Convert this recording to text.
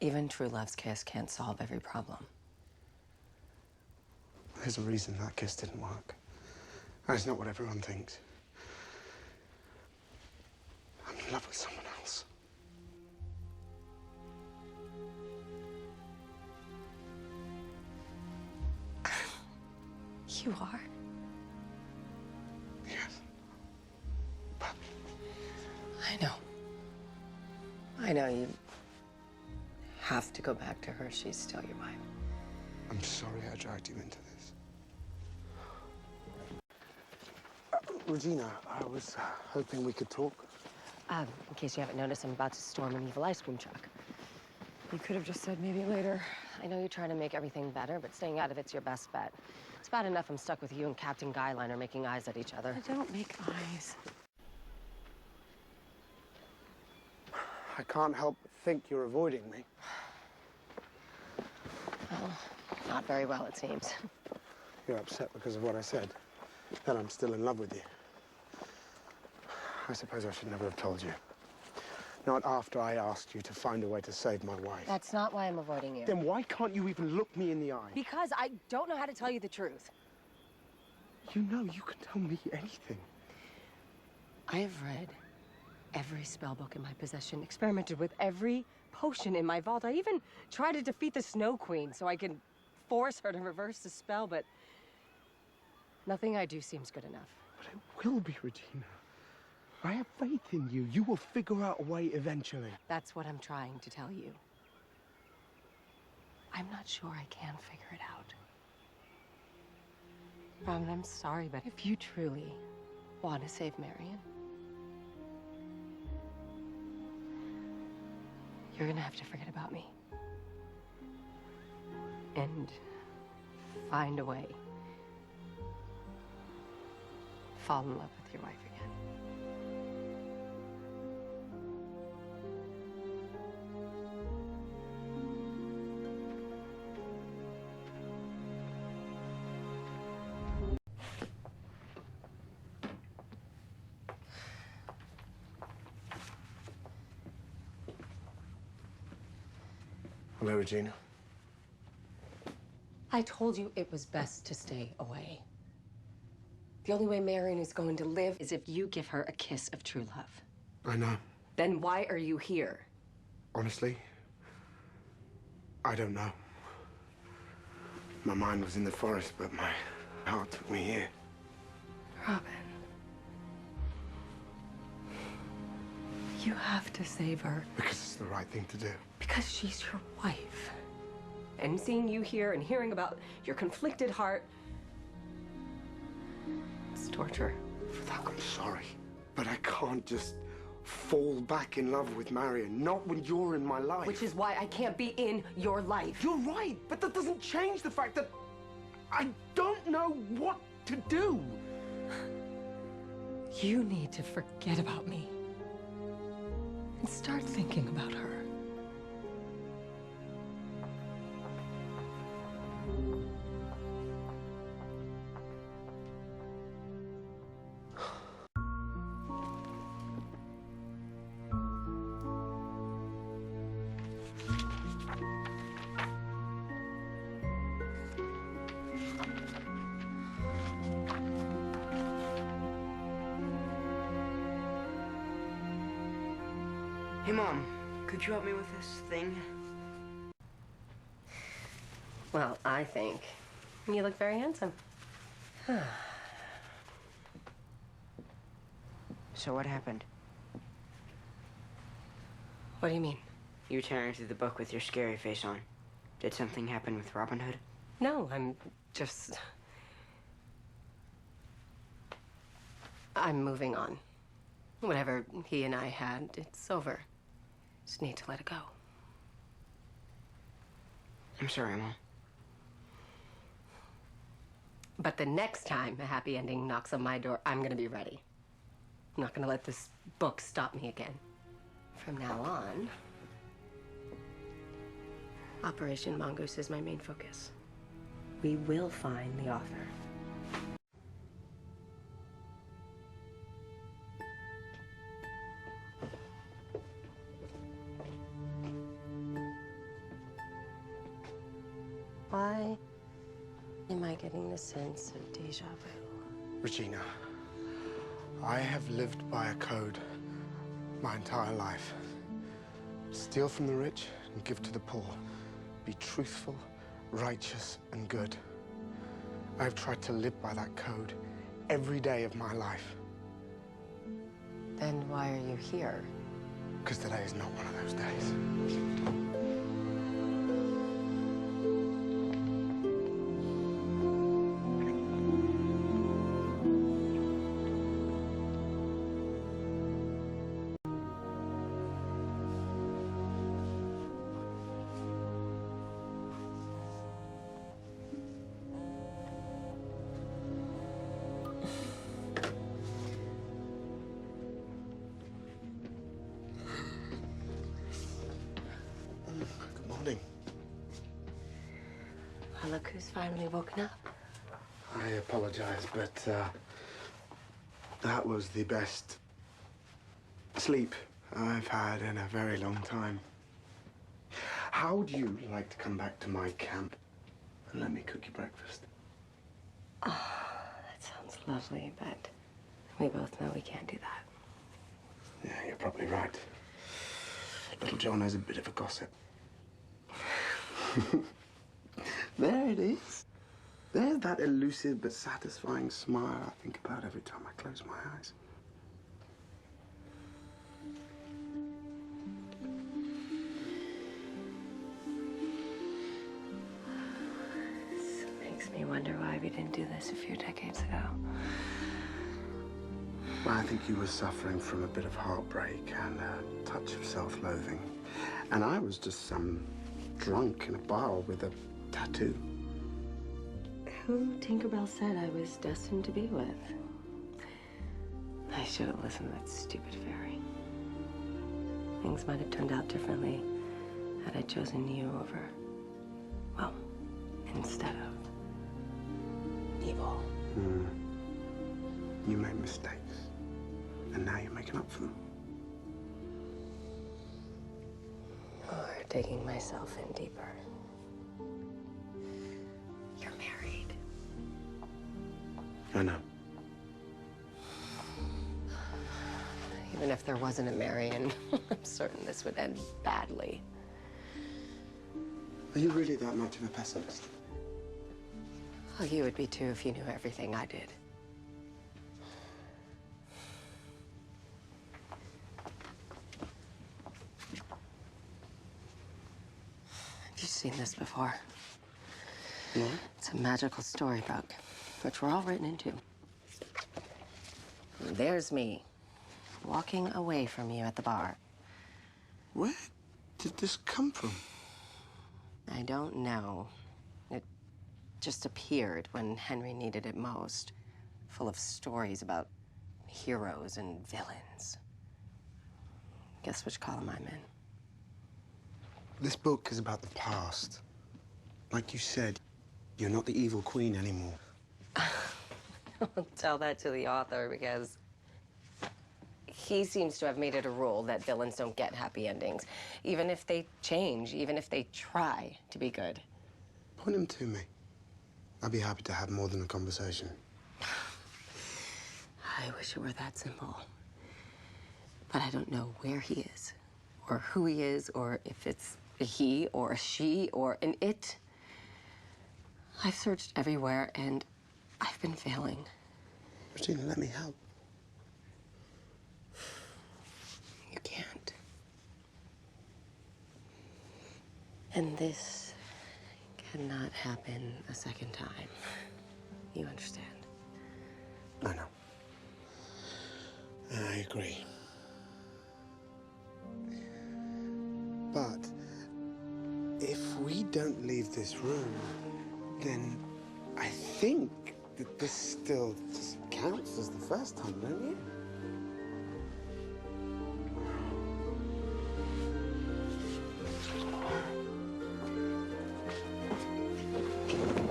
Even true love's kiss can't solve every problem. There's a reason that kiss didn't work. That's not what everyone thinks. I'm in love with someone else. You are? Yes. But... I know you have to go back to her. She's still your wife. I'm sorry I dragged you into this. Regina, I was hoping we could talk. In case you haven't noticed, I'm about to storm an evil ice cream truck. You could have just said maybe later. I know you're trying to make everything better, but staying out of it's your best bet. It's bad enough I'm stuck with you and Captain Guyliner making eyes at each other. I don't make eyes. I can't help but think you're avoiding me. Well, not very well, it seems. You're upset because of what I said. That I'm still in love with you. I suppose I should never have told you. Not after I asked you to find a way to save my wife. That's not why I'm avoiding you. Then why can't you even look me in the eye? Because I don't know how to tell you the truth. You know you can tell me anything. I have read every spell book in my possession, experimented with every potion in my vault. I even tried to defeat the Snow Queen so I can force her to reverse the spell, but nothing I do seems good enough. But it will be, Regina. I have faith in you. You will figure out a way eventually. That's what I'm trying to tell you. I'm not sure I can figure it out. Robin, I'm sorry, but if you truly want to save Marian, you're gonna have to forget about me. And find a way. Fall in love with your wife again. Hello, Regina. I told you it was best to stay away. The only way Marian is going to live is if you give her a kiss of true love. I know. Then why are you here? Honestly, I don't know. My mind was in the forest, but my heart took me here. Robin. You have to save her. Because it's the right thing to do. Because she's your wife. And seeing you here and hearing about your conflicted heart, it's torture. For that, I'm sorry. But I can't just fall back in love with Marian. Not when you're in my life. Which is why I can't be in your life. You're right, but that doesn't change the fact that I don't know what to do. You need to forget about me and start thinking about her. Hey, Mom, could you help me with this thing? Well, I think you look very handsome. So what happened? What do you mean? You were tearing through the book with your scary face on. Did something happen with Robin Hood? No, I'm moving on. Whatever he and I had, it's over. Just need to let it go. I'm sorry, Mom. But the next time a happy ending knocks on my door, I'm gonna be ready. I'm not gonna let this book stop me again. From now on, Operation Mongoose is my main focus. We will find the author. Why am I getting the sense of deja vu? Regina, I have lived by a code my entire life. Steal from the rich and give to the poor. Be truthful, righteous, and good. I've tried to live by that code every day of my life. Then why are you here? Because today is not one of those days. Good morning. Well, look who's finally woken up. I apologize, but that was the best sleep I've had in a very long time. How would you like to come back to my camp and let me cook you breakfast? Oh, that sounds lovely, but we both know we can't do that. Yeah, you're probably right. Little John has a bit of a gossip. There it is. There's that elusive but satisfying smile I think about every time I close my eyes. This makes me wonder why we didn't do this a few decades ago. Well, I think you were suffering from a bit of heartbreak and a touch of self-loathing. And I was just some drunk in a bar with a tattoo. Who Tinkerbell said I was destined to be with? I should have listened to that stupid fairy. Things might have turned out differently had I chosen you over, well, instead of evil. You made mistakes, and now you're making up for them. Or digging myself in deeper. You're married. I know. Even if there wasn't a Marian, I'm certain this would end badly. Are you really that much of a pessimist? Well, you would be too if you knew everything I did. Have you seen this before? No? It's a magical storybook, which we're all written into. There's me, walking away from you at the bar. Where did this come from? I don't know. It just appeared when Henry needed it most, full of stories about heroes and villains. Guess which column I'm in? This book is about the past. Like you said, you're not the evil queen anymore. I'll tell that to the author because he seems to have made it a rule that villains don't get happy endings, even if they change, even if they try to be good. Point him to me. I'd be happy to have more than a conversation. I wish it were that simple. But I don't know where he is, or who he is, or if it's a he or a she or an it. I've searched everywhere, and I've been failing. Regina, let me help. You can't. And this cannot happen a second time. You understand? I know. I agree. But if we don't leave this room, then I think that this still just counts as the first time, don't you?